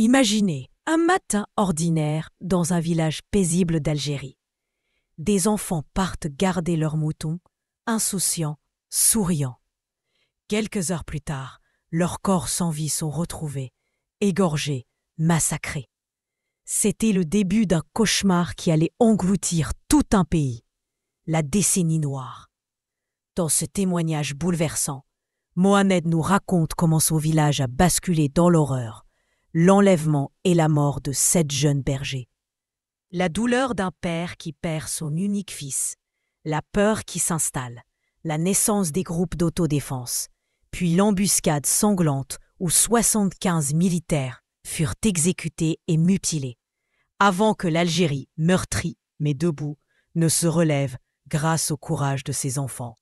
Imaginez un matin ordinaire dans un village paisible d'Algérie. Des enfants partent garder leurs moutons, insouciants, souriants. Quelques heures plus tard, leurs corps sans vie sont retrouvés, égorgés, massacrés. C'était le début d'un cauchemar qui allait engloutir tout un pays, la décennie noire. Dans ce témoignage bouleversant, Mohamed nous raconte comment son village a basculé dans l'horreur, l'enlèvement et la mort de 7 jeunes bergers. La douleur d'un père qui perd son unique fils, la peur qui s'installe, la naissance des groupes d'autodéfense, puis l'embuscade sanglante où 75 militaires furent exécutés et mutilés, avant que l'Algérie, meurtrie mais debout, ne se relève grâce au courage de ses enfants.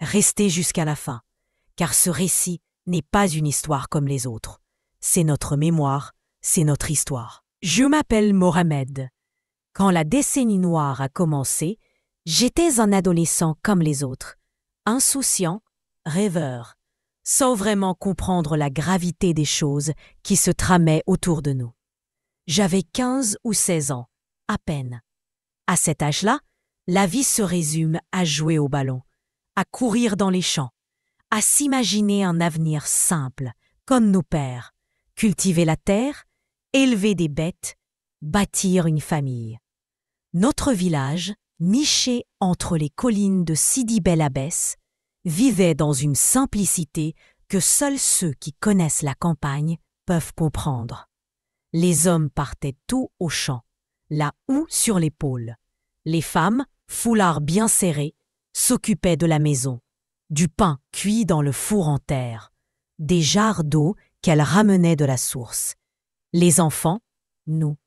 Restez jusqu'à la fin, car ce récit n'est pas une histoire comme les autres. C'est notre mémoire, c'est notre histoire. Je m'appelle Mohamed. Quand la décennie noire a commencé, j'étais un adolescent comme les autres, insouciant, rêveur, sans vraiment comprendre la gravité des choses qui se tramaient autour de nous. J'avais 15 ou 16 ans, à peine. À cet âge-là, la vie se résume à jouer au ballon, à courir dans les champs, à s'imaginer un avenir simple, comme nos pères, cultiver la terre, élever des bêtes, bâtir une famille. Notre village, niché entre les collines de Sidi Bel Abbès, vivait dans une simplicité que seuls ceux qui connaissent la campagne peuvent comprendre. Les hommes partaient tôt au champ, la houe sur l'épaule. Les femmes, foulards bien serrés, s'occupaient de la maison, du pain cuit dans le four en terre, des jarres d'eau qu'elles ramenaient de la source. Les enfants, nous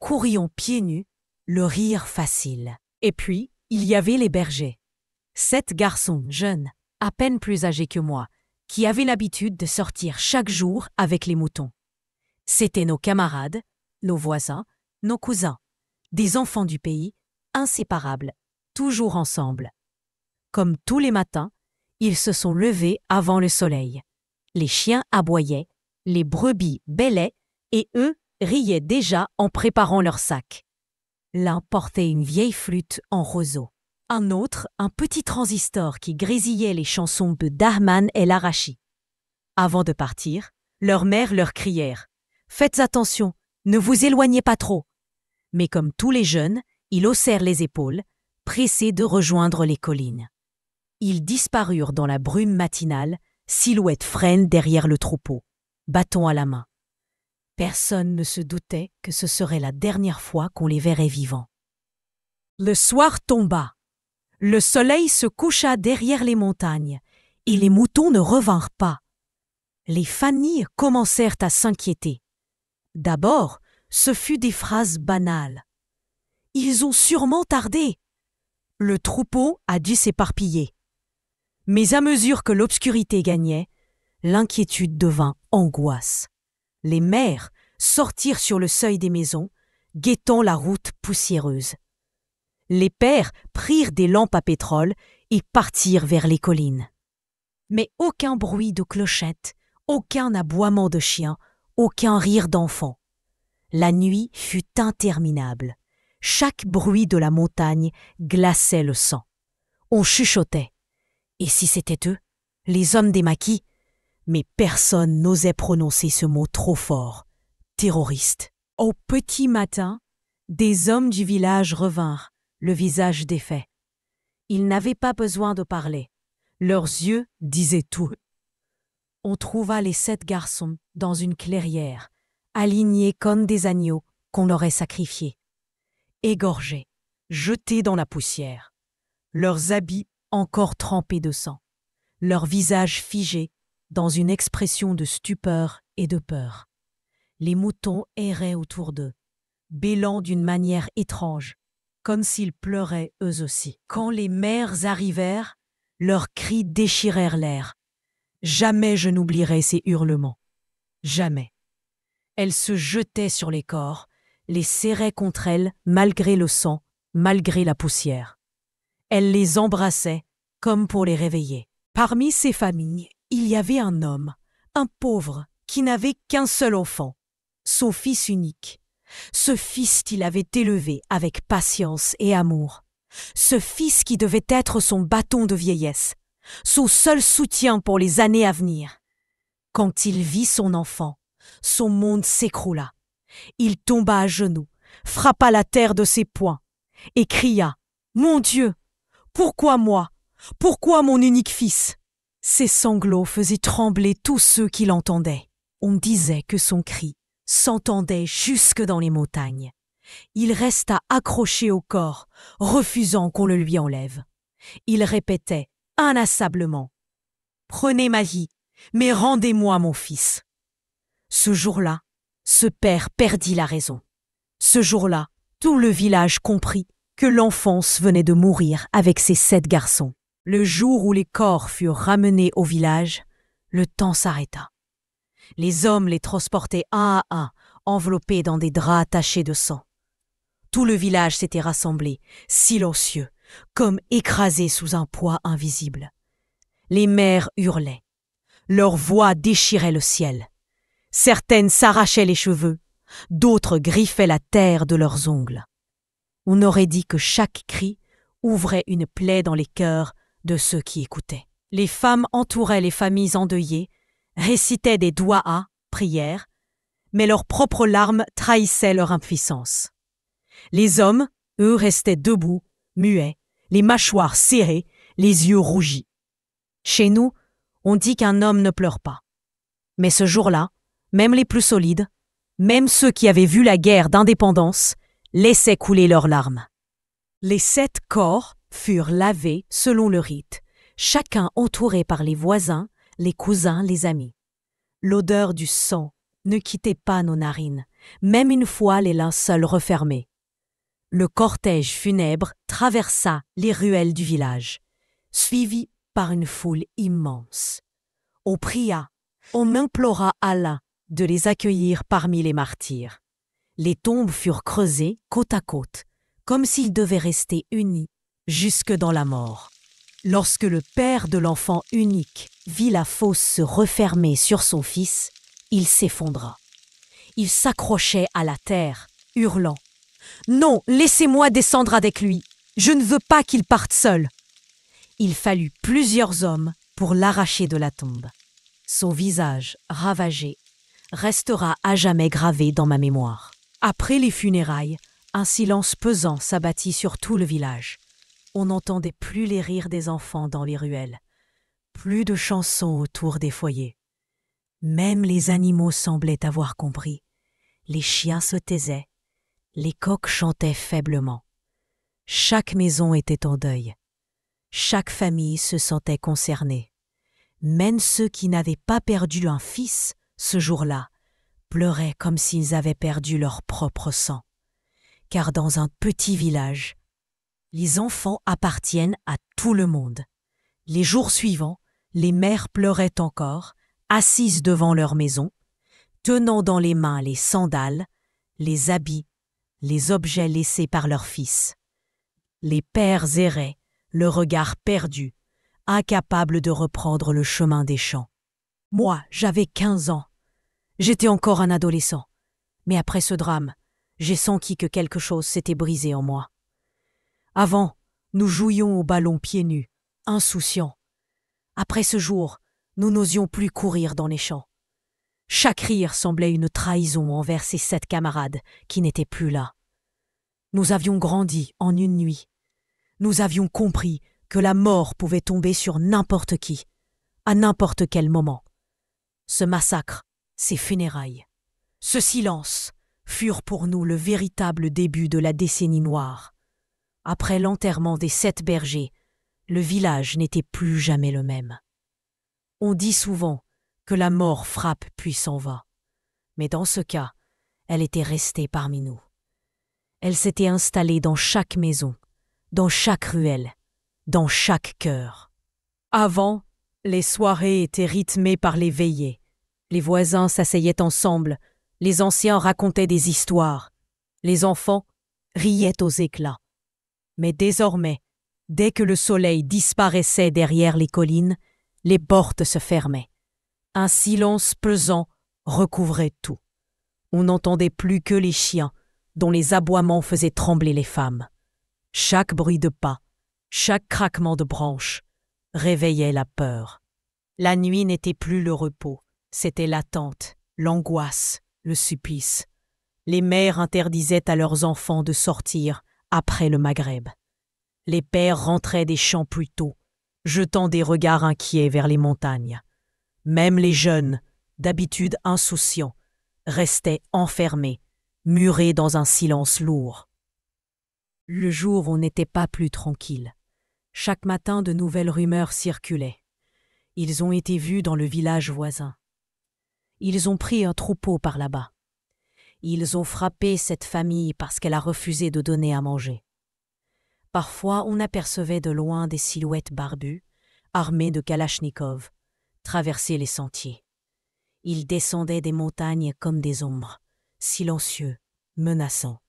courions pieds nus, le rire facile. Et puis, il y avait les bergers. 7 garçons jeunes, à peine plus âgés que moi, qui avaient l'habitude de sortir chaque jour avec les moutons. C'étaient nos camarades, nos voisins, nos cousins, des enfants du pays, inséparables, toujours ensemble. Comme tous les matins, ils se sont levés avant le soleil. Les chiens aboyaient, les brebis bêlaient, et eux riaient déjà en préparant leur sac. L'un portait une vieille flûte en roseau, un autre un petit transistor qui grésillait les chansons de Dahman El Arachi. Avant de partir, leurs mères leur crièrent « Faites attention, ne vous éloignez pas trop !» Mais comme tous les jeunes, ils haussèrent les épaules, pressés de rejoindre les collines. Ils disparurent dans la brume matinale, silhouette frêle derrière le troupeau, bâton à la main. Personne ne se doutait que ce serait la dernière fois qu'on les verrait vivants. Le soir tomba. Le soleil se coucha derrière les montagnes, et les moutons ne revinrent pas. Les familles commencèrent à s'inquiéter. D'abord, ce fut des phrases banales. « Ils ont sûrement tardé !» Le troupeau a dû s'éparpiller. Mais à mesure que l'obscurité gagnait, l'inquiétude devint angoisse. Les mères sortirent sur le seuil des maisons, guettant la route poussiéreuse. Les pères prirent des lampes à pétrole et partirent vers les collines. Mais aucun bruit de clochette, aucun aboiement de chien, aucun rire d'enfant. La nuit fut interminable. Chaque bruit de la montagne glaçait le sang. On chuchotait. Et si c'était eux, les hommes des maquis? Mais personne n'osait prononcer ce mot trop fort. Terroristes. Au petit matin, des hommes du village revinrent, le visage défait. Ils n'avaient pas besoin de parler. Leurs yeux disaient tout. On trouva les 7 garçons dans une clairière, alignés comme des agneaux qu'on aurait sacrifiés. Égorgés, jetés dans la poussière. Leurs habits encore trempés de sang. Leurs visages figés dans une expression de stupeur et de peur. Les moutons erraient autour d'eux, bêlant d'une manière étrange, comme s'ils pleuraient eux aussi. Quand les mères arrivèrent, leurs cris déchirèrent l'air. Jamais je n'oublierai ces hurlements. Jamais. Elles se jetaient sur les corps, les serraient contre elles malgré le sang, malgré la poussière. Elles les embrassaient comme pour les réveiller. Parmi ces familles, il y avait un homme, un pauvre, qui n'avait qu'un seul enfant. son fils unique, ce fils qu'il avait élevé avec patience et amour, ce fils qui devait être son bâton de vieillesse, son seul soutien pour les années à venir. Quand il vit son enfant, son monde s'écroula. Il tomba à genoux, frappa la terre de ses poings et cria « Mon Dieu, pourquoi moi? Pourquoi mon unique fils ?» Ses sanglots faisaient trembler tous ceux qui l'entendaient. On disait que son cri s'entendait jusque dans les montagnes. Il resta accroché au corps, refusant qu'on le lui enlève. Il répétait inlassablement « Prenez ma vie, mais rendez-moi mon fils. » Ce jour-là, ce père perdit la raison. Ce jour-là, tout le village comprit que l'enfance venait de mourir avec ses 7 garçons. Le jour où les corps furent ramenés au village, le temps s'arrêta. Les hommes les transportaient un à un, enveloppés dans des draps tachés de sang. Tout le village s'était rassemblé, silencieux, comme écrasé sous un poids invisible. Les mères hurlaient. Leurs voix déchiraient le ciel. Certaines s'arrachaient les cheveux, d'autres griffaient la terre de leurs ongles. On aurait dit que chaque cri ouvrait une plaie dans les cœurs de ceux qui écoutaient. Les femmes entouraient les familles endeuillées, récitaient des doua, prières, mais leurs propres larmes trahissaient leur impuissance. Les hommes, eux, restaient debout, muets, les mâchoires serrées, les yeux rougis. Chez nous, on dit qu'un homme ne pleure pas. Mais ce jour-là, même les plus solides, même ceux qui avaient vu la guerre d'indépendance, laissaient couler leurs larmes. Les 7 corps furent lavés selon le rite, chacun entouré par les voisins, les cousins, les amis. L'odeur du sang ne quittait pas nos narines, même une fois les linceuls refermés. Le cortège funèbre traversa les ruelles du village, suivi par une foule immense. On pria, on implora Allah de les accueillir parmi les martyrs. Les tombes furent creusées côte à côte, comme s'ils devaient rester unis jusque dans la mort. Lorsque le père de l'enfant unique vit la fosse se refermer sur son fils, il s'effondra. Il s'accrochait à la terre, hurlant « Non, laissez-moi descendre avec lui, je ne veux pas qu'il parte seul !» Il fallut plusieurs hommes pour l'arracher de la tombe. Son visage, ravagé, restera à jamais gravé dans ma mémoire. Après les funérailles, un silence pesant s'abattit sur tout le village. On n'entendait plus les rires des enfants dans les ruelles, plus de chansons autour des foyers. Même les animaux semblaient avoir compris. Les chiens se taisaient, les coqs chantaient faiblement. Chaque maison était en deuil. Chaque famille se sentait concernée. Même ceux qui n'avaient pas perdu un fils ce jour-là pleuraient comme s'ils avaient perdu leur propre sang. Car dans un petit village, les enfants appartiennent à tout le monde. Les jours suivants, les mères pleuraient encore, assises devant leur maison, tenant dans les mains les sandales, les habits, les objets laissés par leurs fils. Les pères erraient, le regard perdu, incapables de reprendre le chemin des champs. Moi, j'avais 15 ans. J'étais encore un adolescent. Mais après ce drame, j'ai senti que quelque chose s'était brisé en moi. Avant, nous jouions au ballon pieds nus, insouciants. Après ce jour, nous n'osions plus courir dans les champs. Chaque rire semblait une trahison envers ces 7 camarades qui n'étaient plus là. Nous avions grandi en une nuit. Nous avions compris que la mort pouvait tomber sur n'importe qui, à n'importe quel moment. Ce massacre, ces funérailles, ce silence furent pour nous le véritable début de la décennie noire. Après l'enterrement des 7 bergers, le village n'était plus jamais le même. On dit souvent que la mort frappe puis s'en va. Mais dans ce cas, elle était restée parmi nous. Elle s'était installée dans chaque maison, dans chaque ruelle, dans chaque cœur. Avant, les soirées étaient rythmées par les veillées. Les voisins s'asseyaient ensemble, les anciens racontaient des histoires, les enfants riaient aux éclats. Mais désormais, dès que le soleil disparaissait derrière les collines, les portes se fermaient. Un silence pesant recouvrait tout. On n'entendait plus que les chiens, dont les aboiements faisaient trembler les femmes. Chaque bruit de pas, chaque craquement de branches réveillait la peur. La nuit n'était plus le repos, c'était l'attente, l'angoisse, le supplice. Les mères interdisaient à leurs enfants de sortir après le Maghreb. Les pères rentraient des champs plus tôt, jetant des regards inquiets vers les montagnes. Même les jeunes, d'habitude insouciants, restaient enfermés, murés dans un silence lourd. Le jour, on n'était pas plus tranquille. Chaque matin, de nouvelles rumeurs circulaient. Ils ont été vus dans le village voisin. Ils ont pris un troupeau par là-bas. Ils ont frappé cette famille parce qu'elle a refusé de donner à manger. Parfois, on apercevait de loin des silhouettes barbues, armées de kalachnikovs, traverser les sentiers. Ils descendaient des montagnes comme des ombres, silencieux, menaçants.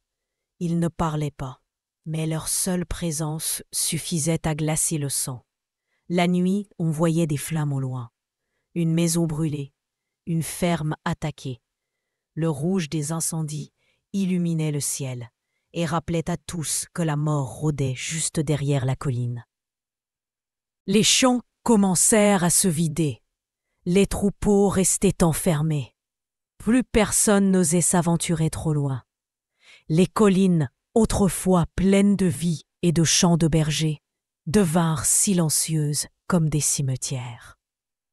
Ils ne parlaient pas, mais leur seule présence suffisait à glacer le sang. La nuit, on voyait des flammes au loin, une maison brûlée, une ferme attaquée. Le rouge des incendies illuminait le ciel et rappelait à tous que la mort rôdait juste derrière la colline. Les champs commencèrent à se vider. Les troupeaux restaient enfermés. Plus personne n'osait s'aventurer trop loin. Les collines, autrefois pleines de vie et de chants de bergers, devinrent silencieuses comme des cimetières.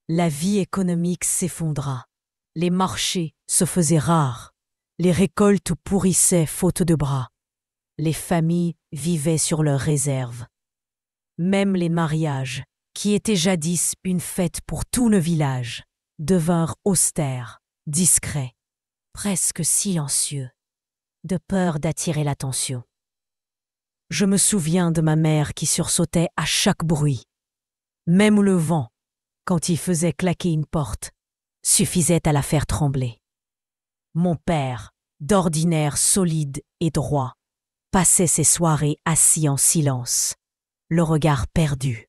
La vie économique s'effondra. Les marchés se faisaient rares. Les récoltes pourrissaient faute de bras. Les familles vivaient sur leurs réserves. Même les mariages, qui étaient jadis une fête pour tout le village, devinrent austères, discrets, presque silencieux, de peur d'attirer l'attention. Je me souviens de ma mère qui sursautait à chaque bruit. Même le vent, quand il faisait claquer une porte, suffisait à la faire trembler. Mon père, d'ordinaire solide et droit, passait ses soirées assis en silence, le regard perdu,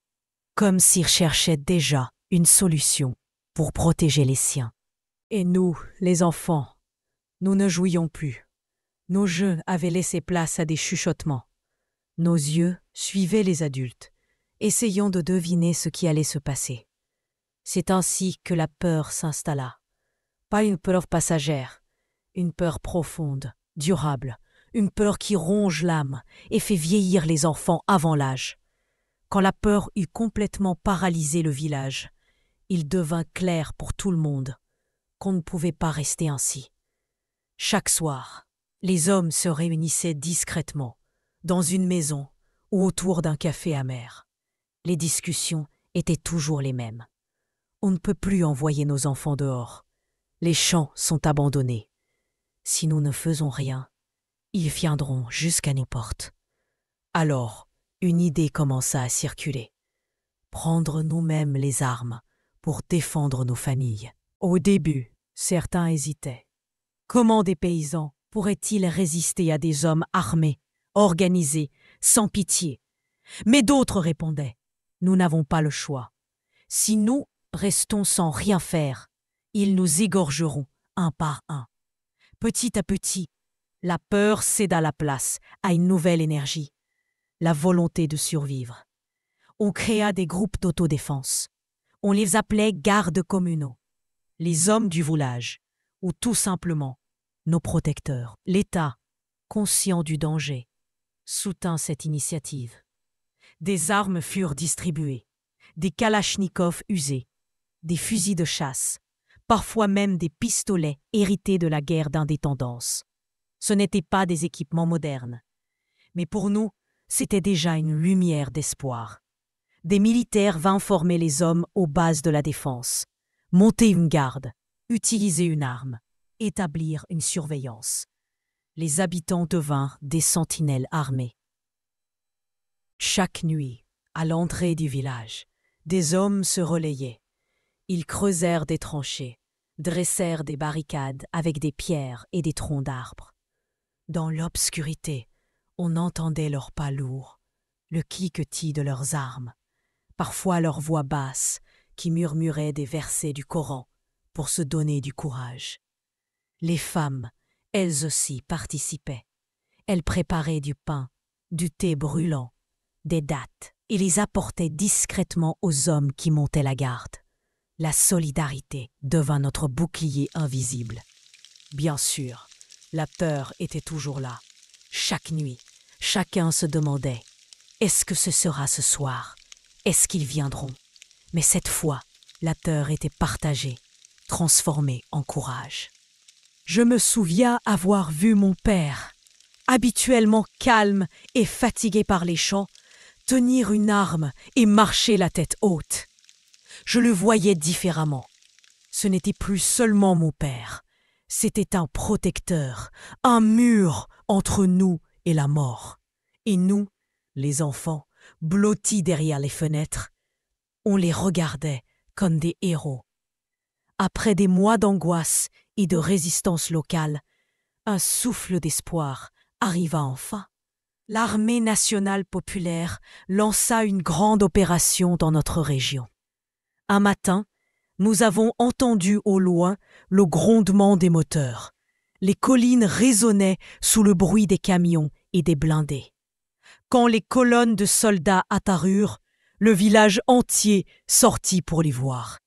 comme s'il cherchait déjà une solution pour protéger les siens. Et nous, les enfants, nous ne jouions plus. Nos jeux avaient laissé place à des chuchotements. Nos yeux suivaient les adultes, essayant de deviner ce qui allait se passer. C'est ainsi que la peur s'installa. Pas une peur passagère, une peur profonde, durable, une peur qui ronge l'âme et fait vieillir les enfants avant l'âge. Quand la peur eut complètement paralysé le village, il devint clair pour tout le monde qu'on ne pouvait pas rester ainsi. Chaque soir, les hommes se réunissaient discrètement, dans une maison ou autour d'un café amer. Les discussions étaient toujours les mêmes. On ne peut plus envoyer nos enfants dehors. Les champs sont abandonnés. Si nous ne faisons rien, ils viendront jusqu'à nos portes. Alors, une idée commença à circuler. Prendre nous-mêmes les armes pour défendre nos familles. Au début, certains hésitaient. Comment des paysans pourraient-ils résister à des hommes armés, organisés, sans pitié? Mais d'autres répondaient, « Nous n'avons pas le choix. Si nous restons sans rien faire, ils nous égorgeront un par un. » Petit à petit, la peur céda la place à une nouvelle énergie, la volonté de survivre. On créa des groupes d'autodéfense. On les appelait gardes communaux, les hommes du village, ou tout simplement nos protecteurs. L'État, conscient du danger, soutint cette initiative. Des armes furent distribuées, des kalachnikovs usés, des fusils de chasse, parfois même des pistolets hérités de la guerre d'indépendance. Ce n'étaient pas des équipements modernes, mais pour nous, c'était déjà une lumière d'espoir. Des militaires vinrent former les hommes aux bases de la défense, monter une garde, utiliser une arme, établir une surveillance. Les habitants devinrent des sentinelles armées. Chaque nuit, à l'entrée du village, des hommes se relayaient. Ils creusèrent des tranchées, dressèrent des barricades avec des pierres et des troncs d'arbres. Dans l'obscurité, on entendait leurs pas lourds, le cliquetis de leurs armes, parfois leur voix basse qui murmurait des versets du Coran pour se donner du courage. Les femmes, elles aussi participaient. Elles préparaient du pain, du thé brûlant, des dattes, et les apportaient discrètement aux hommes qui montaient la garde. La solidarité devint notre bouclier invisible. Bien sûr, la peur était toujours là. Chaque nuit, chacun se demandait « Est-ce que ce sera ce soir? Est-ce qu'ils viendront ?» Mais cette fois, la peur était partagée, transformée en courage. Je me souviens avoir vu mon père, habituellement calme et fatigué par les chants, tenir une arme et marcher la tête haute. Je le voyais différemment. Ce n'était plus seulement mon père, c'était un protecteur, un mur entre nous et la mort. Et nous, les enfants, blottis derrière les fenêtres, on les regardait comme des héros. Après des mois d'angoisse et de résistance locale, un souffle d'espoir arriva enfin. L'armée nationale populaire lança une grande opération dans notre région. Un matin, nous avons entendu au loin le grondement des moteurs. Les collines résonnaient sous le bruit des camions et des blindés. Quand les colonnes de soldats apparurent, le village entier sortit pour les voir.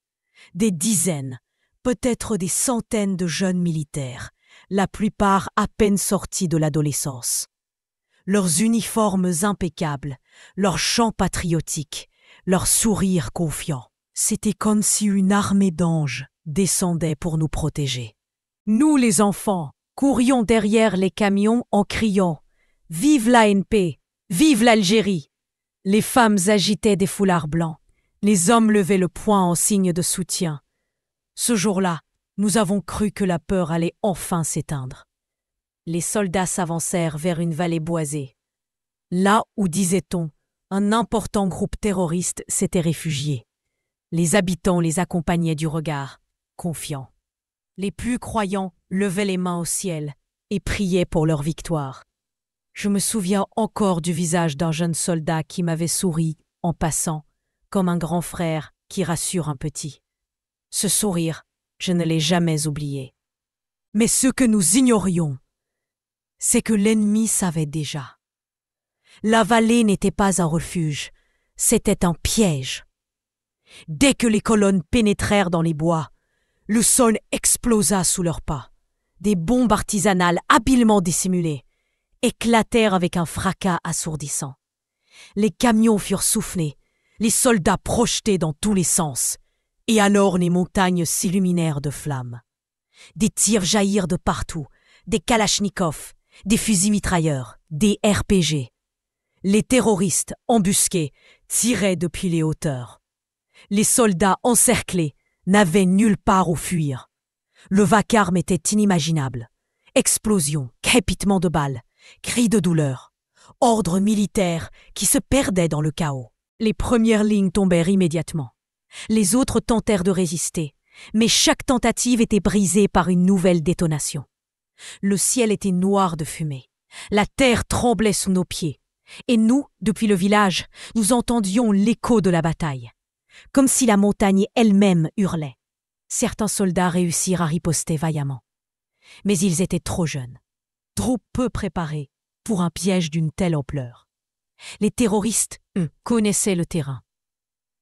Des dizaines, peut-être des centaines de jeunes militaires, la plupart à peine sortis de l'adolescence. Leurs uniformes impeccables, leurs chants patriotiques, leurs sourires confiants. C'était comme si une armée d'anges descendait pour nous protéger. Nous, les enfants, courions derrière les camions en criant « Vive l'ANP! Vive l'Algérie !» Les femmes agitaient des foulards blancs. Les hommes levaient le poing en signe de soutien. Ce jour-là, nous avons cru que la peur allait enfin s'éteindre. Les soldats s'avancèrent vers une vallée boisée. Là où, disait-on, un important groupe terroriste s'était réfugié. Les habitants les accompagnaient du regard, confiants. Les plus croyants levaient les mains au ciel et priaient pour leur victoire. Je me souviens encore du visage d'un jeune soldat qui m'avait souri en passant, comme un grand frère qui rassure un petit. Ce sourire, je ne l'ai jamais oublié. Mais ce que nous ignorions, c'est que l'ennemi savait déjà. La vallée n'était pas un refuge, c'était un piège. Dès que les colonnes pénétrèrent dans les bois, le sol explosa sous leurs pas. Des bombes artisanales habilement dissimulées éclatèrent avec un fracas assourdissant. Les camions furent soufflés, les soldats projetés dans tous les sens, et alors les montagnes s'illuminèrent de flammes. Des tirs jaillirent de partout, des kalachnikovs, des fusils mitrailleurs, des RPG. Les terroristes, embusqués, tiraient depuis les hauteurs. Les soldats encerclés n'avaient nulle part où fuir. Le vacarme était inimaginable. Explosions, crépitements de balles, cris de douleur, ordres militaires qui se perdaient dans le chaos. Les premières lignes tombèrent immédiatement. Les autres tentèrent de résister, mais chaque tentative était brisée par une nouvelle détonation. Le ciel était noir de fumée. La terre tremblait sous nos pieds. Et nous, depuis le village, nous entendions l'écho de la bataille. Comme si la montagne elle-même hurlait. Certains soldats réussirent à riposter vaillamment. Mais ils étaient trop jeunes, trop peu préparés pour un piège d'une telle ampleur. Les terroristes, eux, connaissaient le terrain.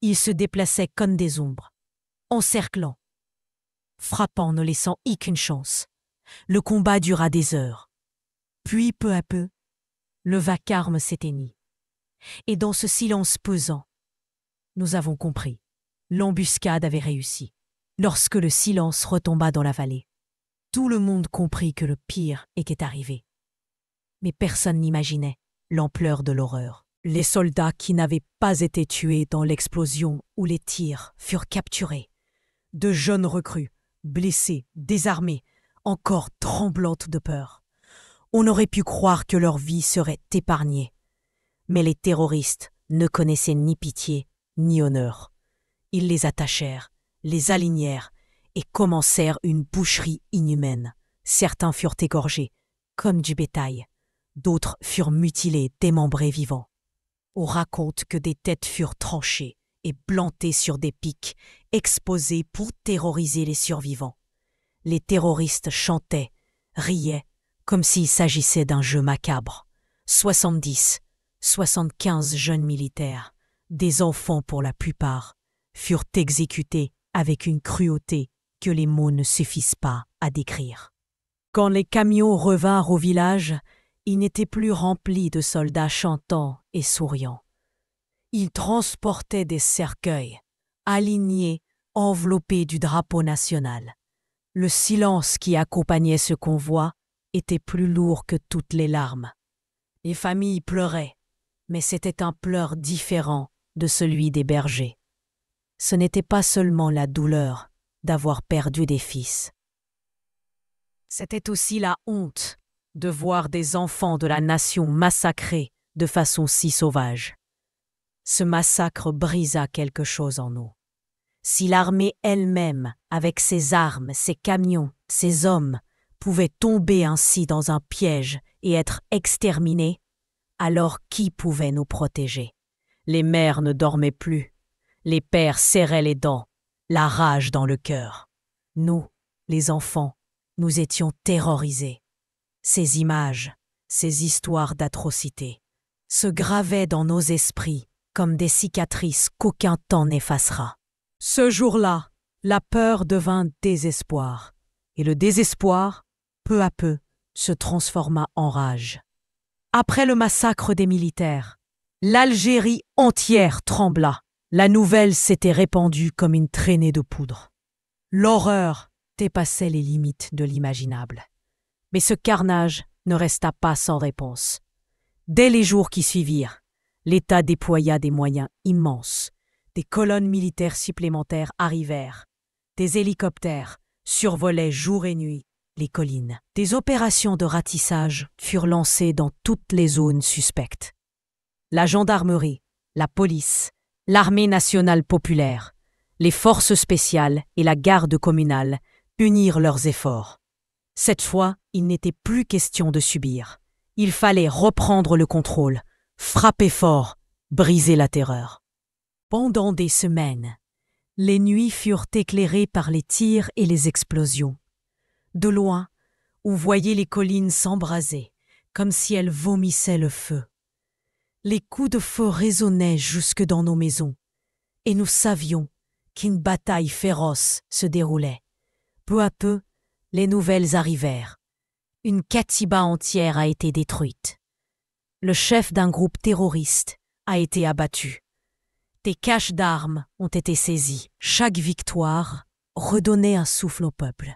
Ils se déplaçaient comme des ombres, encerclant, frappant, ne laissant aucune chance. Le combat dura des heures. Puis, peu à peu, le vacarme s'éteignit. Et dans ce silence pesant, nous avons compris. L'embuscade avait réussi. Lorsque le silence retomba dans la vallée, tout le monde comprit que le pire était arrivé. Mais personne n'imaginait l'ampleur de l'horreur. Les soldats qui n'avaient pas été tués dans l'explosion ou les tirs furent capturés. De jeunes recrues, blessées, désarmées, encore tremblantes de peur. On aurait pu croire que leur vie serait épargnée. Mais les terroristes ne connaissaient ni pitié ni honneur. Ils les attachèrent, les alignèrent et commencèrent une boucherie inhumaine. Certains furent égorgés, comme du bétail. D'autres furent mutilés, démembrés vivants. On raconte que des têtes furent tranchées et plantées sur des pics, exposées pour terroriser les survivants. Les terroristes chantaient, riaient, comme s'il s'agissait d'un jeu macabre. 70, 75 jeunes militaires, des enfants pour la plupart, furent exécutés avec une cruauté que les mots ne suffisent pas à décrire. Quand les camions revinrent au village, ils n'étaient plus remplis de soldats chantants et souriants. Ils transportaient des cercueils, alignés, enveloppés du drapeau national. Le silence qui accompagnait ce convoi était plus lourd que toutes les larmes. Les familles pleuraient, mais c'était un pleur différent de celui des bergers. Ce n'était pas seulement la douleur d'avoir perdu des fils. C'était aussi la honte de voir des enfants de la nation massacrés de façon si sauvage. Ce massacre brisa quelque chose en nous. Si l'armée elle-même, avec ses armes, ses camions, ses hommes, pouvait tomber ainsi dans un piège et être exterminée, alors qui pouvait nous protéger? Les mères ne dormaient plus, les pères serraient les dents, la rage dans le cœur. Nous, les enfants, nous étions terrorisés. Ces images, ces histoires d'atrocités, se gravaient dans nos esprits comme des cicatrices qu'aucun temps n'effacera. Ce jour-là, la peur devint désespoir, et le désespoir, peu à peu, se transforma en rage. Après le massacre des militaires, l'Algérie entière trembla. La nouvelle s'était répandue comme une traînée de poudre. L'horreur dépassait les limites de l'imaginable. Mais ce carnage ne resta pas sans réponse. Dès les jours qui suivirent, l'État déploya des moyens immenses. Des colonnes militaires supplémentaires arrivèrent. Des hélicoptères survolaient jour et nuit les collines. Des opérations de ratissage furent lancées dans toutes les zones suspectes. La gendarmerie, la police, l'armée nationale populaire, les forces spéciales et la garde communale unirent leurs efforts. Cette fois, il n'était plus question de subir. Il fallait reprendre le contrôle, frapper fort, briser la terreur. Pendant des semaines, les nuits furent éclairées par les tirs et les explosions. De loin, on voyait les collines s'embraser, comme si elles vomissaient le feu. Les coups de feu résonnaient jusque dans nos maisons, et nous savions qu'une bataille féroce se déroulait. Peu à peu, les nouvelles arrivèrent. Une katiba entière a été détruite. Le chef d'un groupe terroriste a été abattu. Des caches d'armes ont été saisies. Chaque victoire redonnait un souffle au peuple.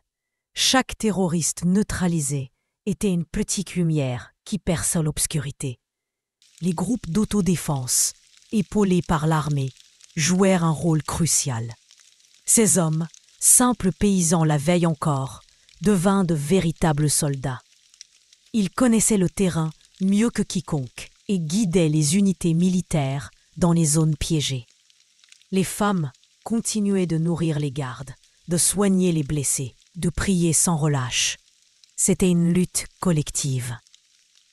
Chaque terroriste neutralisé était une petite lumière qui perça l'obscurité. Les groupes d'autodéfense, épaulés par l'armée, jouèrent un rôle crucial. Ces hommes, simples paysans la veille encore, devinrent de véritables soldats. Ils connaissaient le terrain mieux que quiconque et guidaient les unités militaires dans les zones piégées. Les femmes continuaient de nourrir les gardes, de soigner les blessés, de prier sans relâche. C'était une lutte collective.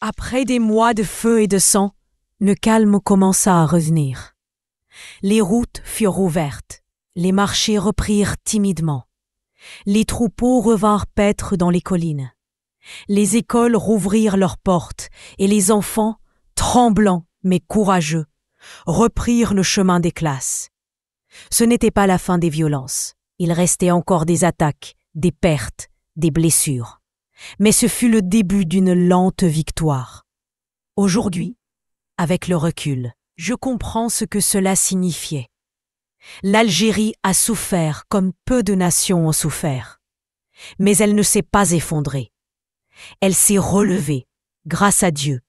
Après des mois de feu et de sang, le calme commença à revenir. Les routes furent ouvertes, les marchés reprirent timidement. Les troupeaux revinrent paître dans les collines. Les écoles rouvrirent leurs portes et les enfants, tremblants mais courageux, reprirent le chemin des classes. Ce n'était pas la fin des violences. Il restait encore des attaques, des pertes, des blessures. Mais ce fut le début d'une lente victoire. Aujourd'hui, avec le recul, je comprends ce que cela signifiait. L'Algérie a souffert comme peu de nations ont souffert. Mais elle ne s'est pas effondrée. Elle s'est relevée, grâce à Dieu,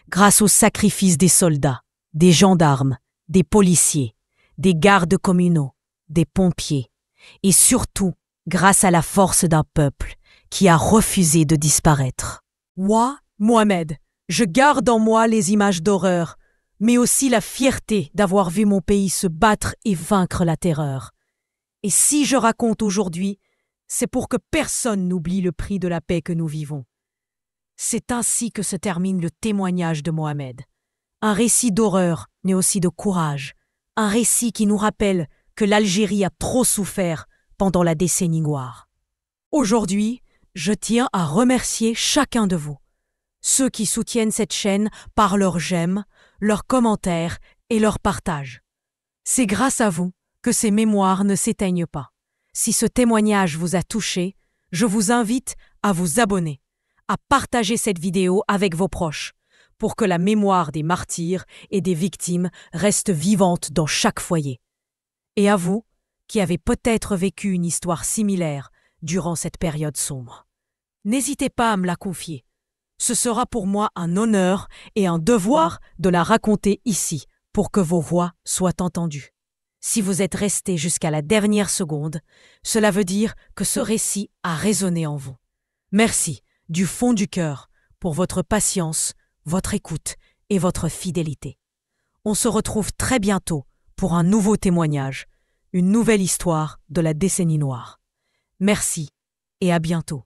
grâce au sacrifice des soldats, des gendarmes, des policiers, des gardes communaux, des pompiers, et surtout grâce à la force d'un peuple qui a refusé de disparaître. Moi, Mohamed, je garde en moi les images d'horreur, mais aussi la fierté d'avoir vu mon pays se battre et vaincre la terreur. Et si je raconte aujourd'hui, c'est pour que personne n'oublie le prix de la paix que nous vivons. C'est ainsi que se termine le témoignage de Mohamed. Un récit d'horreur, mais aussi de courage. Un récit qui nous rappelle que l'Algérie a trop souffert pendant la décennie noire. Aujourd'hui, je tiens à remercier chacun de vous, ceux qui soutiennent cette chaîne par leurs j'aime, leurs commentaires et leurs partages. C'est grâce à vous que ces mémoires ne s'éteignent pas. Si ce témoignage vous a touché, je vous invite à vous abonner, à partager cette vidéo avec vos proches, pour que la mémoire des martyrs et des victimes reste vivante dans chaque foyer. Et à vous, qui avez peut-être vécu une histoire similaire durant cette période sombre. N'hésitez pas à me la confier. Ce sera pour moi un honneur et un devoir de la raconter ici, pour que vos voix soient entendues. Si vous êtes resté jusqu'à la dernière seconde, cela veut dire que ce récit a résonné en vous. Merci, du fond du cœur, pour votre patience, votre écoute et votre fidélité. On se retrouve très bientôt pour un nouveau témoignage, une nouvelle histoire de la décennie noire. Merci et à bientôt.